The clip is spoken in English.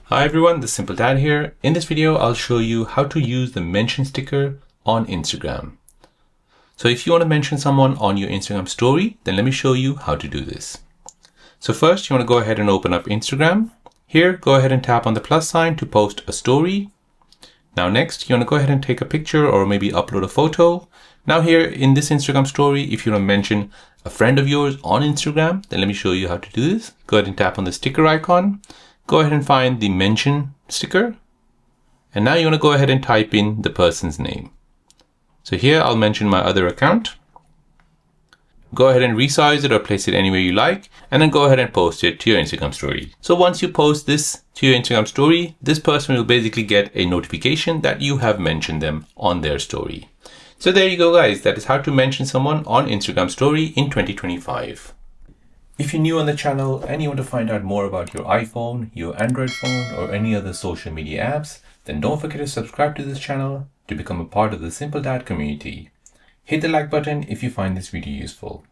Hi everyone, this is Simple Dad here. In this video, I'll show you how to use the mention sticker on Instagram. So if you want to mention someone on your Instagram story, then let me show you how to do this. So first, you want to go ahead and open up Instagram. Here, go ahead and tap on the plus sign to post a story. Now next, you want to go ahead and take a picture or maybe upload a photo. Now here in this Instagram story, if you want to mention a friend of yours on Instagram, then let me show you how to do this. Go ahead and tap on the sticker icon. Go ahead and find the mention sticker. And now you want to go ahead and type in the person's name. So here I'll mention my other account. Go ahead and resize it or place it anywhere you like, and then go ahead and post it to your Instagram story. So once you post this to your Instagram story, this person will basically get a notification that you have mentioned them on their story. So there you go, guys. That is how to mention someone on Instagram story in 2025. If you're new on the channel and you want to find out more about your iPhone, your Android phone, or any other social media apps, then don't forget to subscribe to this channel to become a part of the Simple Dad community. Hit the like button if you find this video useful.